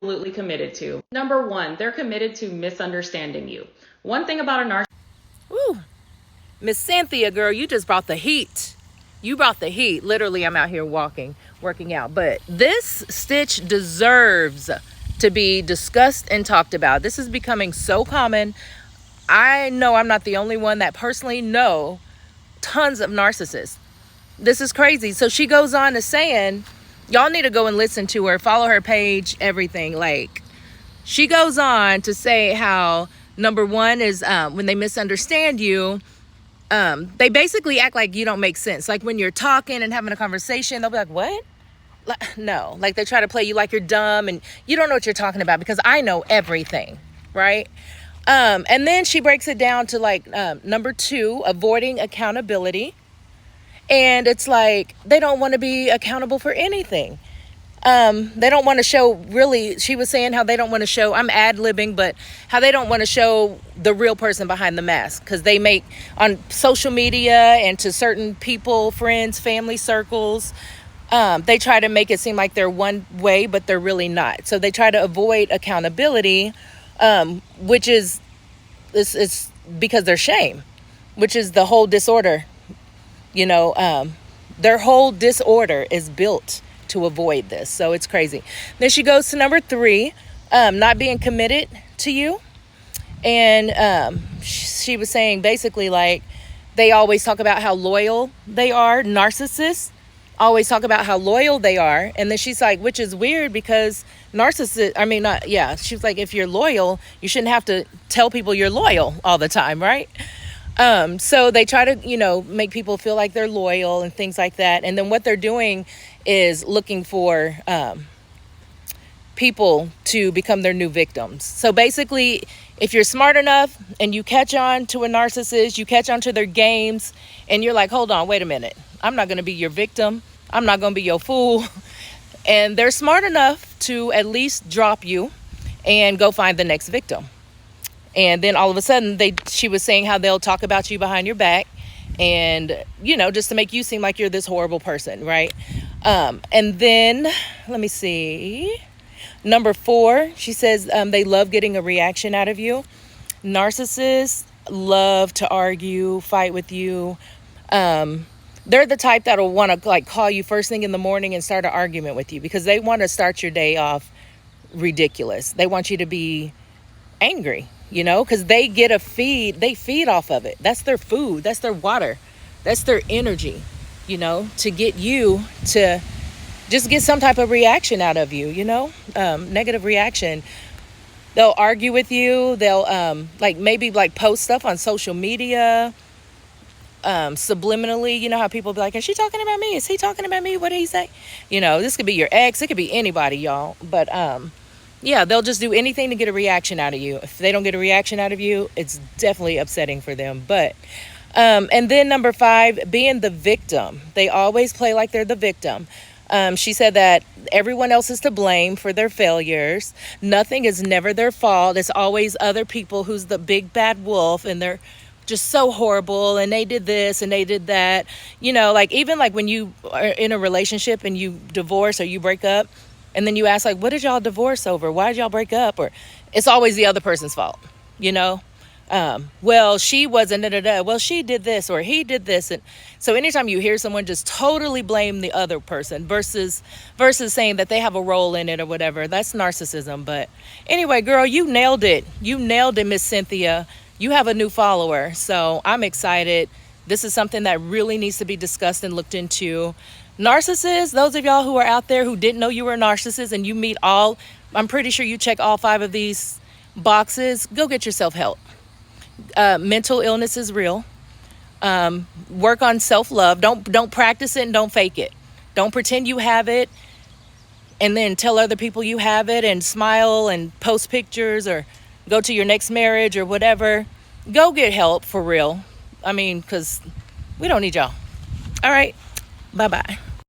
absolutely committed to. Number one, they're committed to misunderstanding you. One thing about a narcissist. Woo. Miss Cynthia, girl, you just brought the heat. You brought the heat. Literally, I'm out here working out. But this stitch deserves to be discussed and talked about. This is becoming so common. I know I'm not the only one that personally know tons of narcissists. This is crazy. So she goes on to saying, y'all need to go and listen to her, follow her page, everything. Like, she goes on to say how number one is when they misunderstand you, they basically act like you don't make sense. Like when you're talking and having a conversation, they'll be like, what? No, like they try to play you like you're dumb and you don't know what you're talking about because I know everything, right? And then she breaks it down to like number two, avoiding accountability. And it's like they don't want to be accountable for anything. They don't want to show, really, she was saying how they don't want to show, I'm ad-libbing, but how they don't want to show the real person behind the mask, because they make on social media and to certain people, friends, family circles, they try to make it seem like they're one way, but they're really not. So they try to avoid accountability, which is it's because they're shame, which is the whole disorder. You know, their whole disorder is built to avoid this. So it's crazy. Then she goes to number three, not being committed to you. And she was saying basically like they always talk about how loyal they are. Narcissists always talk about how loyal they are. And then she's like, which is weird because she's like, if you're loyal, you shouldn't have to tell people you're loyal all the time, right? So they try to, make people feel like they're loyal and things like that. And then what they're doing is looking for people to become their new victims. So basically, if you're smart enough and you catch on to a narcissist, you catch on to their games, and you're like, hold on, wait a minute. I'm not going to be your victim. I'm not going to be your fool. And they're smart enough to at least drop you and go find the next victim. And then all of a sudden, she was saying how they'll talk about you behind your back and, just to make you seem like you're this horrible person, right? And then, let me see. Number four, she says they love getting a reaction out of you. Narcissists love to argue, fight with you. They're the type that'll want to call you first thing in the morning and start an argument with you because they want to start your day off ridiculous. They want you to be angry. Because they get they feed off of it. That's their food. That's their water. That's their energy, to get you to just get some type of reaction out of you, negative reaction. They'll argue with you. They'll maybe post stuff on social media, subliminally. How people be like, is she talking about me? Is he talking about me? What did he say? This could be your ex. It could be anybody, y'all. But, yeah, they'll just do anything to get a reaction out of you. If they don't get a reaction out of you, it's definitely upsetting for them. But, and then number five, being the victim. They always play like they're the victim. She said that everyone else is to blame for their failures. Nothing is never their fault. It's always other people who's the big bad wolf and they're just so horrible and they did this and they did that. Even when you are in a relationship and you divorce or you break up, and then you ask, what did y'all divorce over? Why did y'all break up? Or it's always the other person's fault, well, she wasn't, well, she did this or he did this. And so anytime you hear someone just totally blame the other person versus saying that they have a role in it or whatever, that's narcissism. But anyway, girl, you nailed it. You nailed it, Miss Cynthia. You have a new follower. So I'm excited. This is something that really needs to be discussed and looked into. Narcissists, those of y'all who are out there who didn't know you were a narcissist and you meet I'm pretty sure you check all 5 of these boxes, go get yourself help. Mental illness is real. Work on self-love. Don't practice it and don't fake it. Don't pretend you have it and then tell other people you have it and smile and post pictures or go to your next marriage or whatever. Go get help for real. Because we don't need y'all. All right. Bye-bye.